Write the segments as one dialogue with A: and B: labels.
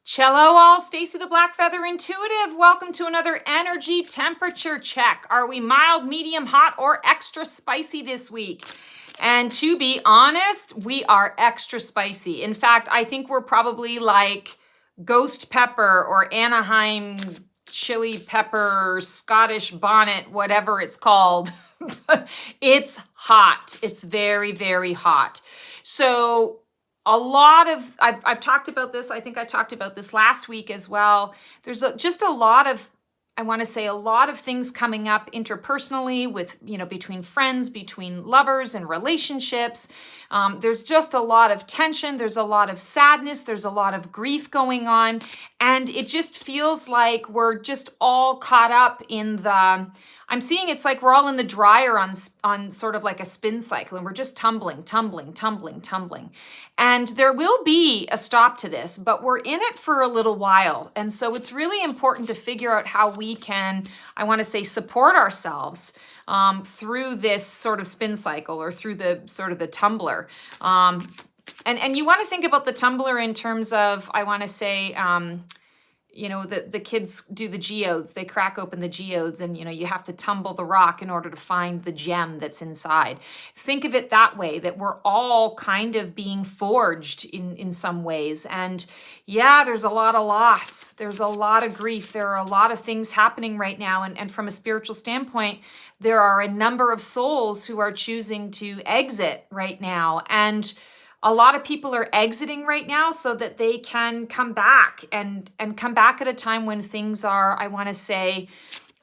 A: Cello all, Stacy the Black Feather Intuitive. Welcome to another energy temperature check. Are we mild, medium, hot, or extra spicy this week? And to be honest, we are extra spicy. In fact, I think we're probably like ghost pepper or Anaheim chili pepper, Scottish bonnet, whatever it's called. It's hot. It's very, very hot. So I've talked about this. I think I talked about this last week as well. There's just a lot of, I want to say a lot of things coming up interpersonally with, between friends, between lovers and relationships. There's just a lot of tension. There's a lot of sadness. There's a lot of grief going on. And it just feels like we're just all caught up in I'm seeing it's like we're all in the dryer on sort of like a spin cycle, and we're just tumbling. And there will be a stop to this, but we're in it for a little while. And so it's really important to figure out how we can, I want to say, support ourselves through this sort of spin cycle or through the sort of the tumbler. And you want to think about the tumbler in terms of, I want to say, the kids do the geodes. They crack open the geodes and, you have to tumble the rock in order to find the gem that's inside. Think of it that way, that we're all kind of being forged in some ways. And yeah, there's a lot of loss. There's a lot of grief. There are a lot of things happening right now. And from a spiritual standpoint, there are a number of souls who are choosing to exit right now. And a lot of people are exiting right now so that they can come back and come back at a time when things are, I want to say,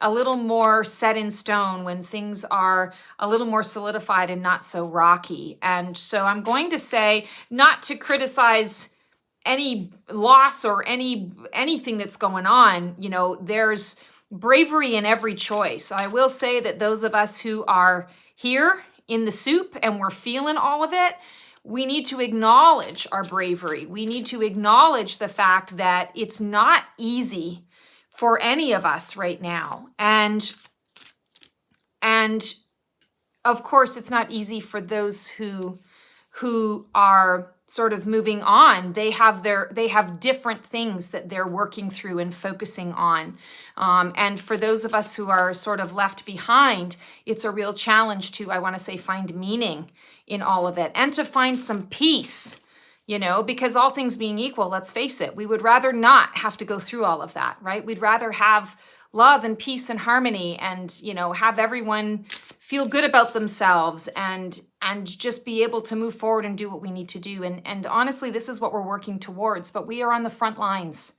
A: a little more set in stone, when things are a little more solidified and not so rocky. And so I'm going to say, not to criticize any loss or anything that's going on, there's bravery in every choice. I will say that those of us who are here in the soup and we're feeling all of it, we need to acknowledge our bravery. We need to acknowledge the fact that it's not easy for any of us right now. And of course, it's not easy for those who are sort of moving on. They have different things that they're working through and focusing on. And for those of us who are sort of left behind, it's a real challenge to, I want to say, find meaning in all of it and to find some peace, because all things being equal, let's face it, we would rather not have to go through all of that, right? We'd rather have love and peace and harmony and, have everyone feel good about themselves and just be able to move forward and do what we need to do. And honestly, this is what we're working towards, but we are on the front lines.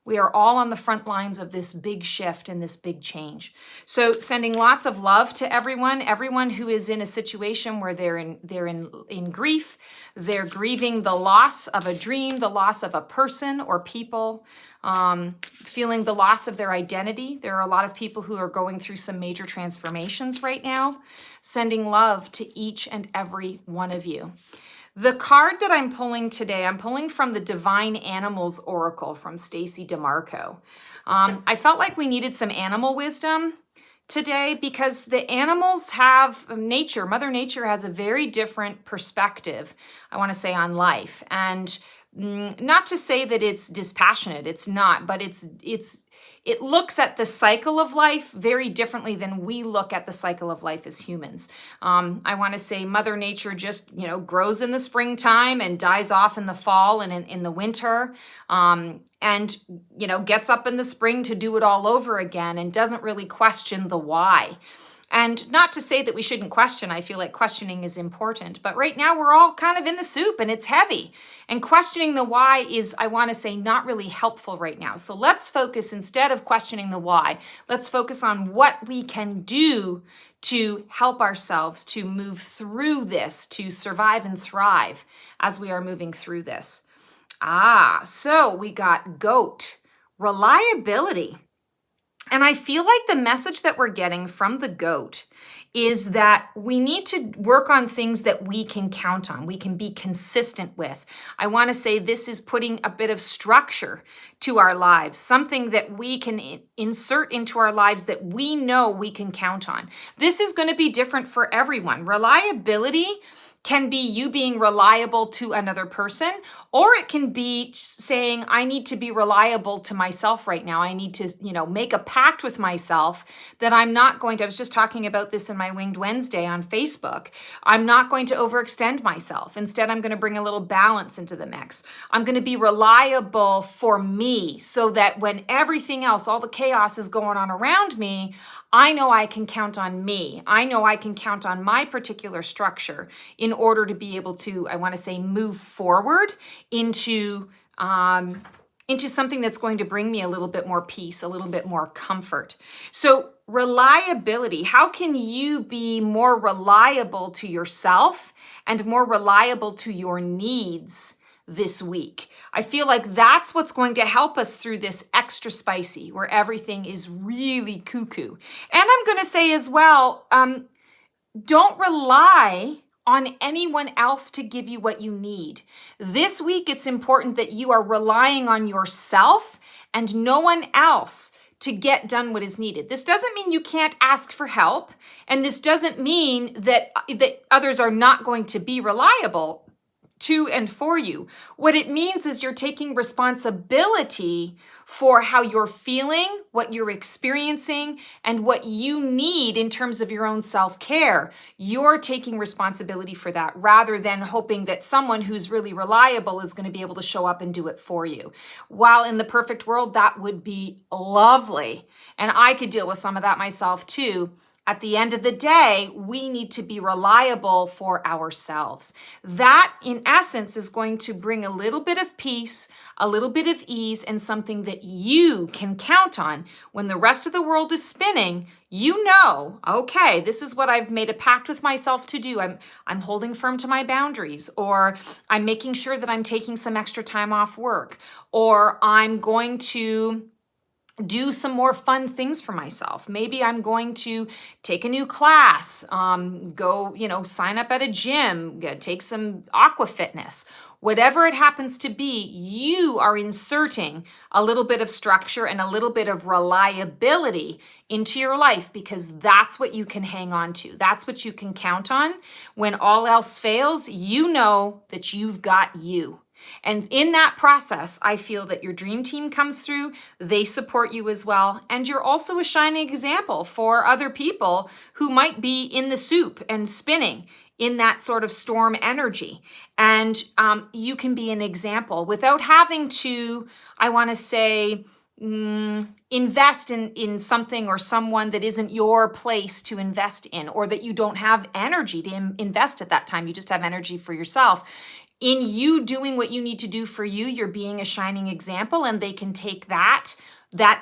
A: We are all on the front lines of this big shift and this big change. So sending lots of love to everyone who is in a situation where they're in grief, they're grieving the loss of a dream, the loss of a person or people, feeling the loss of their identity. There are a lot of people who are going through some major transformations right now. Sending love to each and every one of you. The card that I'm pulling today, I'm pulling from the Divine Animals Oracle from Stacy DeMarco. I felt like we needed some animal wisdom today because the animals have nature. Mother Nature has a very different perspective, I want to say, on life. And not to say that it's dispassionate, it's not, but it looks at the cycle of life very differently than we look at the cycle of life as humans. I want to say Mother Nature just, grows in the springtime and dies off in the fall and in the winter, and, gets up in the spring to do it all over again and doesn't really question the why. And not to say that we shouldn't question. I feel like questioning is important. But right now we're all kind of in the soup and it's heavy. And questioning the why is, I want to say, not really helpful right now. So let's focus, instead of questioning the why, let's focus on what we can do to help ourselves to move through this, to survive and thrive as we are moving through this. So we got goat, reliability. And I feel like the message that we're getting from the goat is that we need to work on things that we can count on, we can be consistent with. I want to say this is putting a bit of structure to our lives, something that we can insert into our lives that we know we can count on. This is going to be different for everyone. Reliability can be you being reliable to another person, or it can be saying, I need to be reliable to myself right now. I need to, make a pact with myself that I'm not going to, I was just talking about this in my Winged Wednesday on Facebook. I'm not going to overextend myself. Instead, I'm going to bring a little balance into the mix. I'm going to be reliable for me so that when everything else, all the chaos is going on around me, I know I can count on me. I know I can count on my particular structure in order to be able to, I want to say, move forward into something that's going to bring me a little bit more peace, a little bit more comfort. So reliability, how can you be more reliable to yourself and more reliable to your needs this week? I feel like that's what's going to help us through this extra spicy where everything is really cuckoo. And I'm going to say as well, don't rely on anyone else to give you what you need. This week, it's important that you are relying on yourself and no one else to get done what is needed. This doesn't mean you can't ask for help, and this doesn't mean that others are not going to be reliable to and for you. What it means is you're taking responsibility for how you're feeling, what you're experiencing, and what you need in terms of your own self-care. You're taking responsibility for that rather than hoping that someone who's really reliable is going to be able to show up and do it for you. While in the perfect world, that would be lovely. And I could deal with some of that myself too. At the end of the day, we need to be reliable for ourselves. That, in essence, is going to bring a little bit of peace, a little bit of ease, and something that you can count on. When the rest of the world is spinning, you know, okay, this is what I've made a pact with myself to do. I'm holding firm to my boundaries, or I'm making sure that I'm taking some extra time off work, or I'm going to do some more fun things for myself. Maybe I'm going to take a new class, go, sign up at a gym, take some aqua fitness. Whatever it happens to be, you are inserting a little bit of structure and a little bit of reliability into your life because that's what you can hang on to. That's what you can count on. When all else fails, you know that you've got you. And in that process, I feel that your dream team comes through, they support you as well, and you're also a shining example for other people who might be in the soup and spinning in that sort of storm energy. And you can be an example without having to, I want to say, invest in something or someone that isn't your place to invest in, or that you don't have energy to invest at that time. You just have energy for yourself. In you doing what you need to do for you, you're being a shining example, and they can take that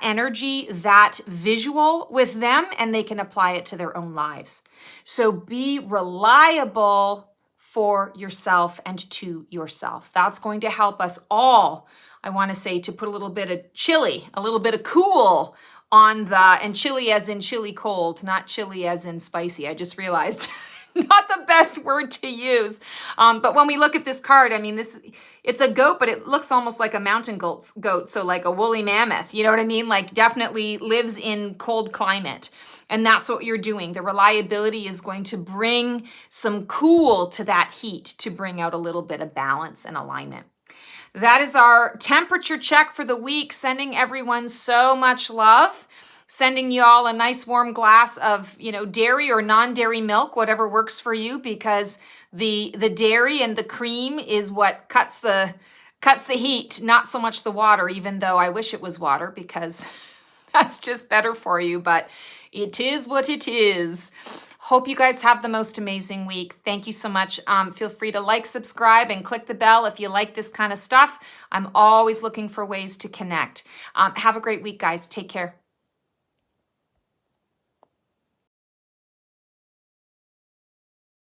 A: energy, that visual with them, and they can apply it to their own lives. So be reliable for yourself and to yourself. That's going to help us all, I want to say, to put a little bit of chili, a little bit of cool on and chili as in chili cold, not chili as in spicy. I just realized. Not the best word to use. But when we look at this card, it's a goat, but it looks almost like a mountain goat. So like a woolly mammoth, you know what I mean? Like definitely lives in cold climate. And that's what you're doing. The reliability is going to bring some cool to that heat to bring out a little bit of balance and alignment. That is our temperature check for the week. Sending everyone so much love. Sending y'all a nice warm glass of, dairy or non-dairy milk, whatever works for you, because the dairy and the cream is what cuts the heat, not so much the water, even though I wish it was water because that's just better for you, but it is what it is. Hope you guys have the most amazing week. Thank you so much. Feel free to like, subscribe, and click the bell if you like this kind of stuff. I'm always looking for ways to connect. Have a great week, guys. Take care.